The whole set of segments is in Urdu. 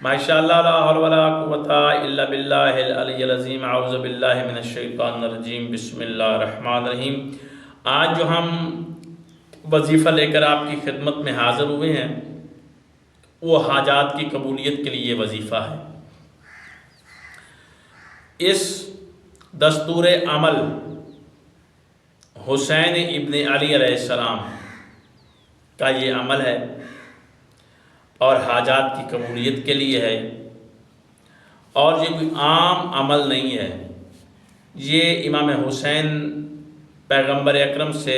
ماشاءاللہ لا حول ولا قوۃ الا باللہ العلی العظیم، اعوذ باللہ من الشیطان الرجیم، بسم اللہ الرحمن الرحیم۔ آج جو ہم وظیفہ لے کر آپ کی خدمت میں حاضر ہوئے ہیں وہ حاجات کی قبولیت کے لیے وظیفہ ہے۔ اس دستور عمل حسین ابن علی علیہ السلام کا یہ عمل ہے اور حاجات کی قبولیت کے لیے ہے، اور یہ کوئی عام عمل نہیں ہے۔ یہ امام حسین پیغمبر اکرم سے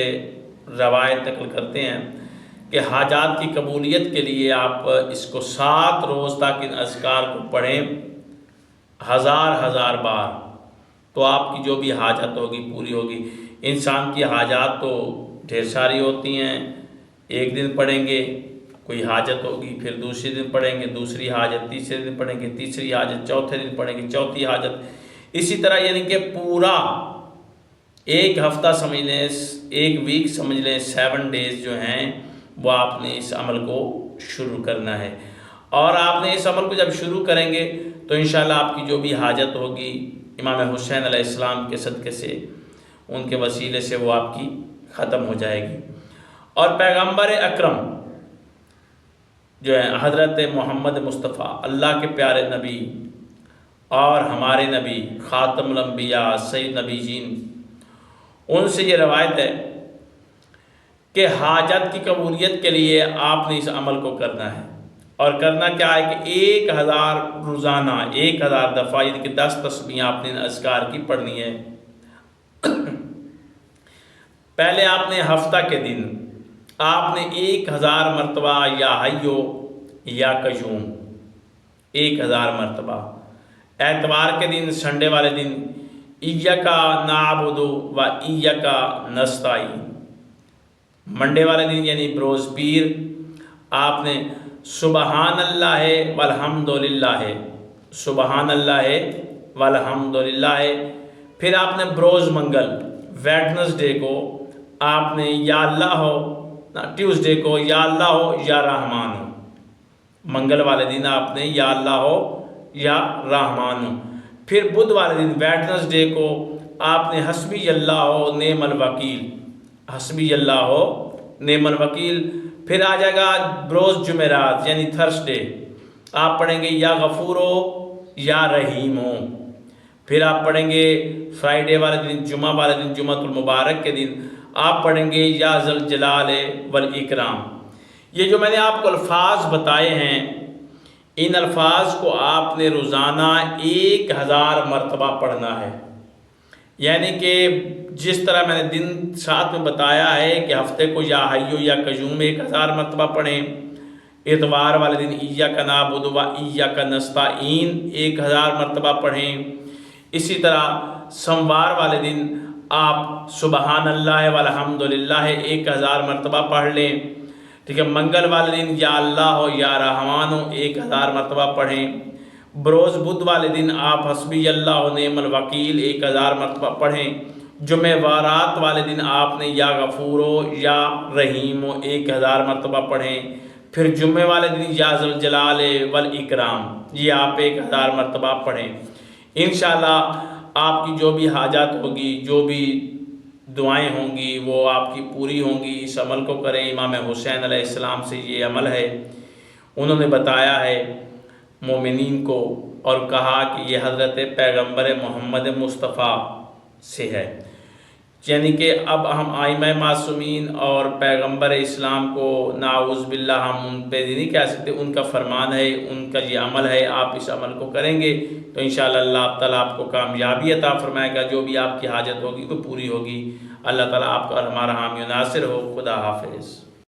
روایت نقل کرتے ہیں کہ حاجات کی قبولیت کے لیے آپ اس کو 7 روز تک ان اذکار کو پڑھیں 1000 بار، تو آپ کی جو بھی حاجت ہوگی پوری ہوگی۔ انسان کی حاجات تو ڈھیر ساری ہوتی ہیں، ایک دن پڑھیں گے کوئی حاجت ہوگی، پھر دوسرے دن پڑھیں گے دوسری حاجت، تیسرے دن پڑھیں گے تیسری حاجت، چوتھے دن پڑھیں گے چوتھی حاجت، اسی طرح یعنی کہ پورا ایک ہفتہ سمجھ لیں، ایک ویک سمجھ لیں، 7 ڈیز جو ہیں وہ آپ نے اس عمل کو شروع کرنا ہے۔ اور آپ نے اس عمل کو جب شروع کریں گے تو انشاءاللہ آپ کی جو بھی حاجت ہوگی امام حسین علیہ السلام کے صدقے سے، ان کے وسیلے سے وہ آپ کی ختم ہو جائے گی۔ اور پیغمبر اکرم جو ہے حضرت محمد مصطفیٰ، اللہ کے پیارے نبی اور ہمارے نبی خاتم الانبیاء سید نبی جین، ان سے یہ روایت ہے کہ حاجت کی قبولیت کے لیے آپ نے اس عمل کو کرنا ہے، اور کرنا کیا ہے کہ 1000 روزانہ 1000 دفعہ یعنی کہ 10 تسبیح آپ نے اذکار کی پڑھنی ہے۔ پہلے آپ نے ہفتہ کے دن آپ نے 1000 مرتبہ یا حیو یا قیوم 1000 مرتبہ، اتوار کے دن سنڈے والے دن ایاک نعبد و ایاک نستعین، منڈے والے دن یعنی بروز پیر آپ نے سبحان اللہ والحمد للہ، سبحان اللہ والحمد للہ۔ پھر آپ نے بروز منگل ویڈنسڈے کو آپ نے یا اللہ ہو، ٹیوزڈے کو یا اللہ ہو یا رحمان ہو، منگل والے دن آپ نے یا اللہ ہو یا رحمان ہو۔ پھر بدھ والے دن ویڈنسڈے کو آپ نے حسبی اللہ ہو نعم الوکیل، حسبی اللہ ہو نعم الوکیل۔ پھر آ جائے گا بروز جمعرات یعنی تھرسڈے، آپ پڑھیں گے یا غفور ہو یا رحیم ہو۔ پھر آپ پڑھیں گے فرائیڈے والے دن، جمعہ والے دن، جمعۃ المبارک کے دن آپ پڑھیں گے یا ذوالجلال والاکرام۔ یہ جو میں نے آپ کو الفاظ بتائے ہیں، ان الفاظ کو آپ نے روزانہ 1000 مرتبہ پڑھنا ہے۔ یعنی کہ جس طرح میں نے دن ساتھ میں بتایا ہے کہ ہفتے کو یا حیو یا قیوم 1000 مرتبہ پڑھیں، اتوار والے دن ایاک نعبد و ایاک نستعین 1000 مرتبہ پڑھیں، اسی طرح سوموار والے دن آپ سبحان اللہ والحمد للہ 1000 مرتبہ پڑھ لیں، ٹھیک ہے۔ منگل والے دن یا اللہ ہو یا رحمان ہو 1000 مرتبہ پڑھیں۔ بروز بدھ والے دن آپ حسبی اللہ و نعم الوکیل 1000 مرتبہ پڑھیں۔ جمعوارات والے دن آپ نے یا غفور ہو یا رحیم ہو 1000 مرتبہ پڑھیں۔ پھر جمعے والے دن یا ذوالجلال والاکرام، یہ آپ 1000 مرتبہ پڑھیں۔ انشاءاللہ آپ کی جو بھی حاجات ہوگی، جو بھی دعائیں ہوں گی وہ آپ کی پوری ہوں گی۔ اس عمل کو کریں، امام حسین علیہ السلام سے یہ عمل ہے، انہوں نے بتایا ہے مومنین کو، اور کہا کہ یہ حضرت پیغمبر محمد مصطفیٰ سے ہے۔ یعنی کہ اب ہم ائمہ معصومین اور پیغمبر اسلام کو نعوذ باللہ ہم ان پہ نہیں کہہ سکتے، ان کا فرمان ہے، ان کا یہ عمل ہے، آپ اس عمل کو کریں گے تو انشاءاللہ اللہ تعالیٰ آپ کو کامیابی عطا فرمائے گا، جو بھی آپ کی حاجت ہوگی وہ پوری ہوگی۔ اللہ تعالیٰ آپ کا اور ہمارا حامی و ناصر ہو۔ خدا حافظ۔